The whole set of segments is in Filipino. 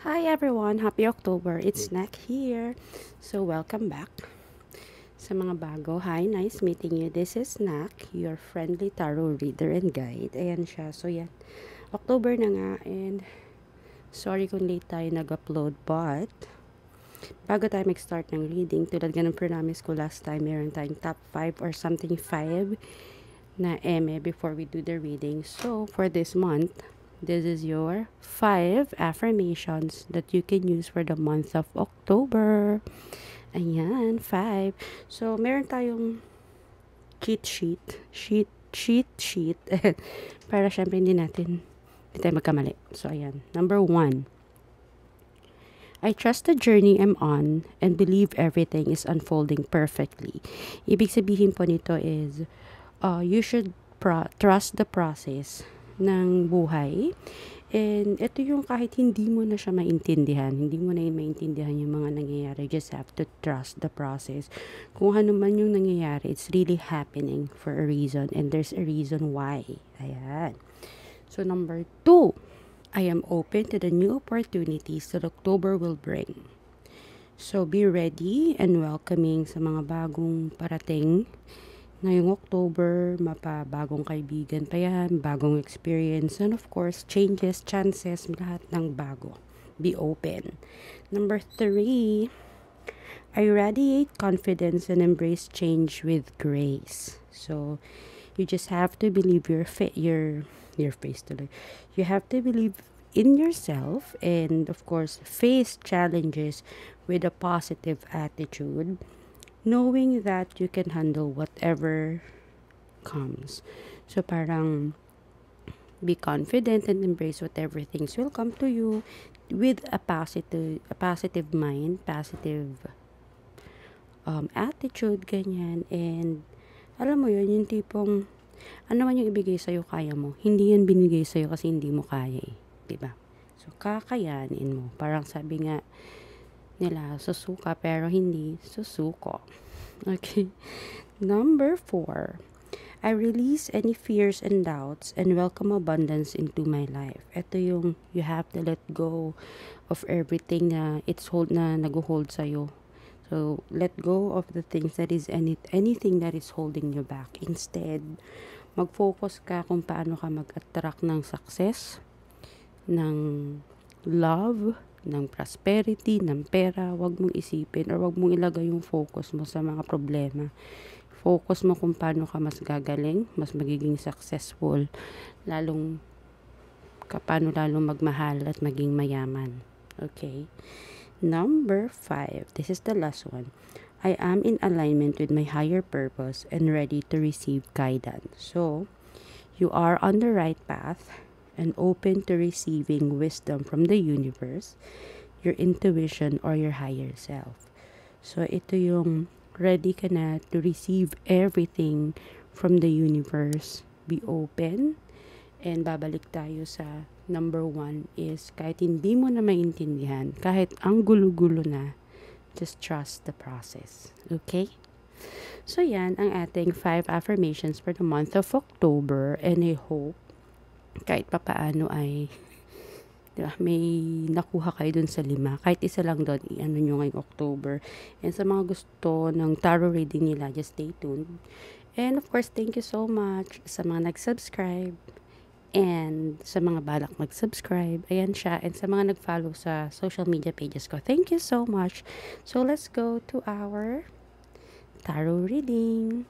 Hi everyone! Happy October! It's Nak here. So welcome back sa mga bago. Hi, nice meeting you. This is Nak, your friendly tarot reader and guide. Ayan siya. So yan, October na nga and sorry kung late tayo nag-upload but bago tayo mag-start ng reading, tulad nga ng promise ko last time, meron tayong top 5 or something 5 na eme before we do the reading. So for this month, this is your 5 affirmations that you can use for the month of October. Ayan, 5. So, meron tayong cheat sheet. Para syempre hindi tayo magkamali. So, ayan. Number 1. I trust the journey I'm on and believe everything is unfolding perfectly. Ibig sabihin po nito is, you should trust the process ng buhay. And ito yung kahit hindi mo na siya maintindihan, hindi mo na yun maintindihan yung mga nangyayari, just have to trust the process. Kung ano man yung nangyayari, it's really happening for a reason and there's a reason why. Ayan. So number 2, I am open to the new opportunities that October will bring. So be ready and welcoming sa mga bagong parating. Ngayong October, mapabagong kaibigan pa yan, bagong experience, and of course, changes, chances, lahat ng bago. Be open. Number 3, I radiate confidence and embrace change with grace. So, you just have to believe your face tuloy. You have to believe in yourself and of course, face challenges with a positive attitude, knowing that you can handle whatever comes. So parang be confident and embrace whatever things will come to you with a positive mind, positive attitude, ganyan. And alam mo yun, yung tipong ano man yung ibigay sa'yo, kaya mo. Hindi yan binigay sa'yo kasi hindi mo kaya eh. Diba? So kakayanin mo. Parang sabi nga nila, susuka pero hindi susuko. Okay. Number 4, I release any fears and doubts and welcome abundance into my life. Ito yung you have to let go of everything na nag-hold sa'yo. So, let go of the things that is anything that is holding you back. Instead, mag-focus ka kung paano ka mag-attract ng success, ng love, ng prosperity, ng pera. Huwag mong isipin or huwag mong ilagay yung focus mo sa mga problema. Focus mo kung paano ka mas gagaling, mas magiging successful, paano lalong magmahal at maging mayaman. Okay? Number 5, this is the last one. I am in alignment with my higher purpose and ready to receive guidance. So, you are on the right path and open to receiving wisdom from the universe, your intuition, or your higher self. So, ito yung ready ka na to receive everything from the universe. Be open. And babalik tayo sa number 1 is kahit hindi mo na maintindihan, kahit ang gulo-gulo na, just trust the process. Okay? So, yan ang ating 5 affirmations for the month of October and I hope kahit papaano ay diba, may nakuha kayo dun sa 5. Kahit isa lang doon, i-ano nyo ngayong October. And sa mga gusto ng tarot reading nila, just stay tuned. And of course, thank you so much sa mga nag-subscribe and sa mga balak mag-subscribe. Ayan siya. And sa mga nag-follow sa social media pages ko. Thank you so much. So, let's go to our tarot reading.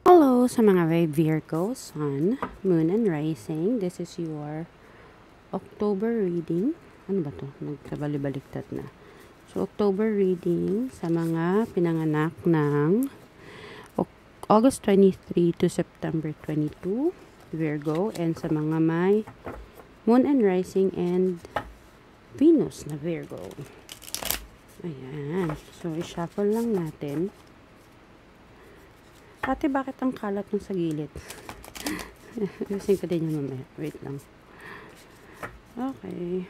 Hello sa mga Virgo, Sun, Moon, and Rising. This is your October reading. Ano ba to? Nagkabali-baliktad na. So, October reading sa mga pinanganak ng August 23 to September 22, Virgo. And sa mga may Moon and Rising and Venus na Virgo. Ayan. So, i-shuffle lang natin. Ate, bakit ang kalat ng sa gilid? Ayusin ko din yung mamaya. Wait lang. Okay.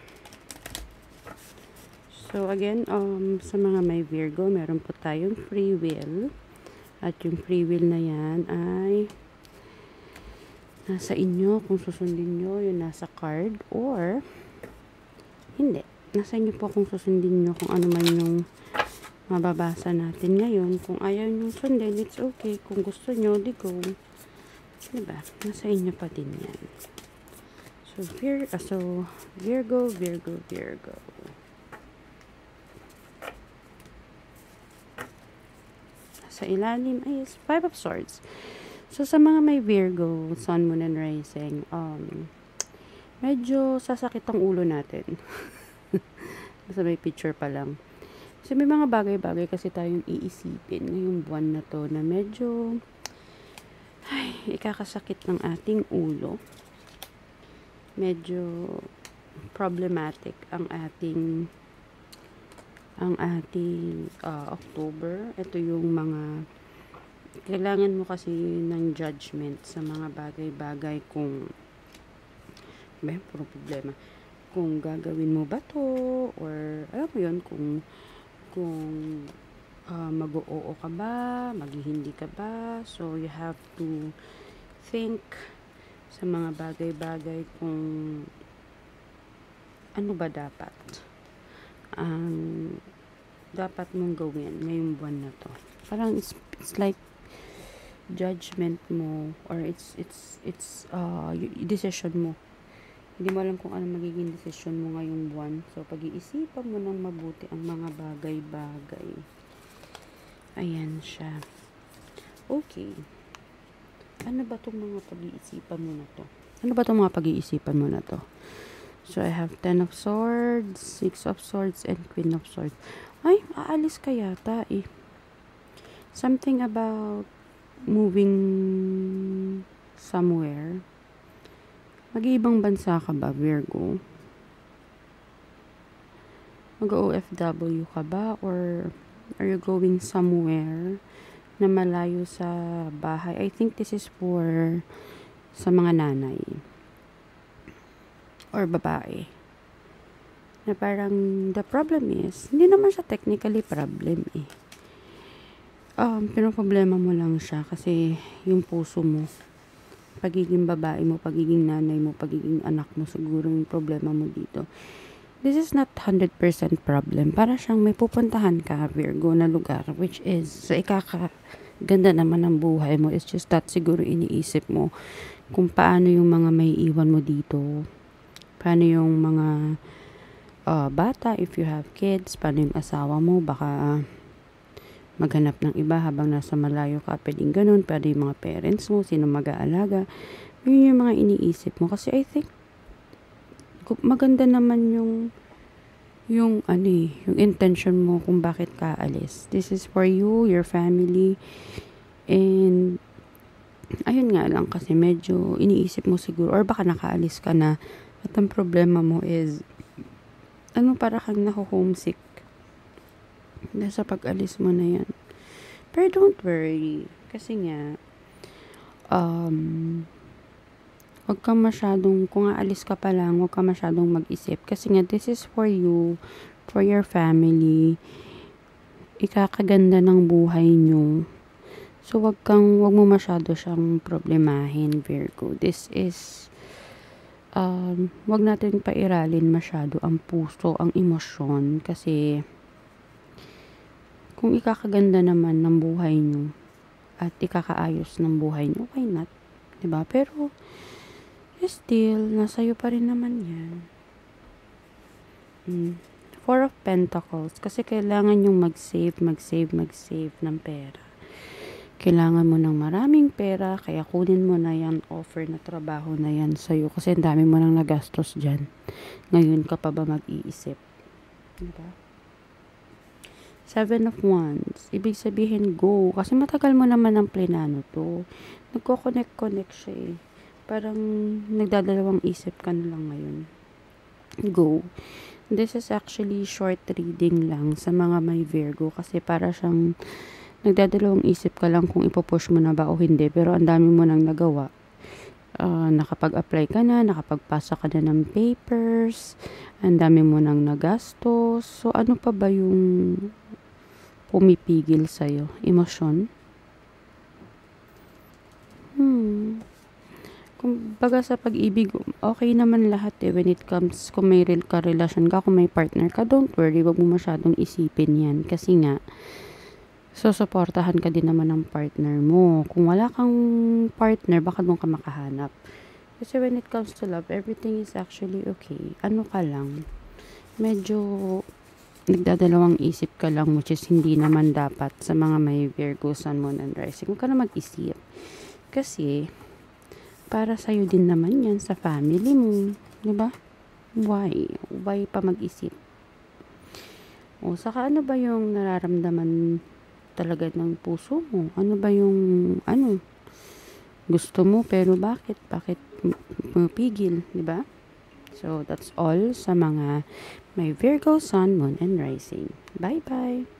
So, again, sa mga may Virgo, meron po tayong free will. At yung free will na yan ay nasa inyo kung susundin nyo yung nasa card or hindi. Nasa inyo po kung susundin nyo kung ano man yung mababasa natin ngayon. Kung ayaw nyo sundin, it's okay. Kung gusto nyo, di go. Diba? Nasa inyo pa din yan. So, Virgo, Virgo, Virgo. Sa ilalim is Five of Swords. So, sa mga may Virgo, Sun, Moon, and Rising, medyo sasakit ang ulo natin. Basta may picture pa lang. Kasi may mga bagay-bagay kasi tayong iisipin ngayong buwan na to na medyo ikakasakit ng ating ulo. Medyo problematic ang ating October. Ito yung mga kailangan mo kasi ng judgment sa mga bagay-bagay kung puro problema. Kung gagawin mo ba to or alam mo yun kung mag-oo ka ba, maghihindi ka ba. So you have to think sa mga bagay-bagay kung ano ba dapat dapat mong gawin ngayong buwan na to. Parang it's like judgment mo or it's decision mo. Hindi mo alam kung ano magiging decision mo ngayong buwan. So pag-iisipan mo ng mabuti ang mga bagay-bagay. Ayan siya. Okay. Ano ba itong mga pag-iisipan mo na to? Ano ba itong mga pag-iisipan mo na to? So, I have 10 of Swords, 6 of Swords, and Queen of Swords. Ay, aalis ka yata eh. Something about moving somewhere. Mag-iibang bansa ka ba, Virgo? Mag-OFW ka ba? Or are you going somewhere na malayo sa bahay? I think this is for sa mga nanay or babae. Na parang the problem is, hindi naman siya technically problem eh. Pero problema mo lang siya kasi yung puso mo, pagiging babae mo, pagiging nanay mo, pagiging anak mo, siguro yung problema mo dito. This is not 100% problem. Para siyang may pupuntahan ka, Virgo, na lugar, which is, sa ikakaganda naman ng buhay mo, it's just that siguro iniisip mo kung paano yung mga may iwan mo dito, paano yung mga bata, if you have kids, paano yung asawa mo, baka maghanap ng iba habang nasa malayo ka, pwedeng ganun, pwede yung mga parents mo, sino mag-aalaga, yun yung mga iniisip mo. Kasi I think, maganda naman yung intention mo kung bakit ka alis. This is for you, your family, and ayun nga lang kasi medyo iniisip mo siguro or baka nakaalis ka na at ang problema mo is para kang naho-homesick sa pag-alis mo na yan. Pero don't worry kasi nga wag kang masyadong, kung aalis ka pa lang, wag kang masyadong mag-isip kasi nga this is for you, for your family, ikakaganda ng buhay nyo. So wag mo masyado siyang problemahin, Virgo. This is wag natin pairalin masyado ang puso, ang emosyon kasi kung ikakaganda naman ng buhay nyo at ikakaayos ng buhay nyo, why not? Diba? Pero still, nasa'yo pa rin naman yan. Four of Pentacles. Kasi kailangan yung mag-save ng pera. Kailangan mo ng maraming pera, kaya kunin mo na yan, offer na trabaho na yan sa'yo. Kasi ang dami mo nang nagastos dyan. Ngayon ka pa ba mag-iisip? Diba? 7 of Wands. Ibig sabihin, go. Kasi matagal mo naman ang plinano to. Nagko-connect siya eh. Parang nagdadalawang isip ka na lang ngayon. Go. This is actually short reading lang sa mga may Virgo kasi para siyang nagdadalawang isip ka lang kung ipopush mo na ba o hindi. Pero ang dami mo nang nagawa. Nakapag-apply ka na, nakapagpasa ka na ng papers, ang dami mo nang nagastos. So, ano pa ba yung pumipigil sa'yo? Emosyon? Kumbaga sa pag-ibig, okay naman lahat eh when it comes kung may karelasyon ka, kung may partner ka, don't worry, wag mo masyadong isipin yan. Kasi nga, susuportahan ka din naman ng partner mo. Kung wala kang partner, baka doon ka makahanap. Kasi when it comes to love, everything is actually okay. Ano ka lang, medyo nagdadalawang isip ka lang, which is hindi naman dapat sa mga may Virgo, Sun, Moon, and Rising. Huwag ka na mag-isip. Kasi, para sa'yo din naman yan, sa family mo. Diba? Why? Why pa mag-isip? O, saka ano ba yung nararamdaman talaga ng puso mo? Ano ba yung, gusto mo, pero bakit? Bakit pumipigil? Diba? So, that's all sa mga may Virgo, Sun, Moon, and Rising. Bye-bye!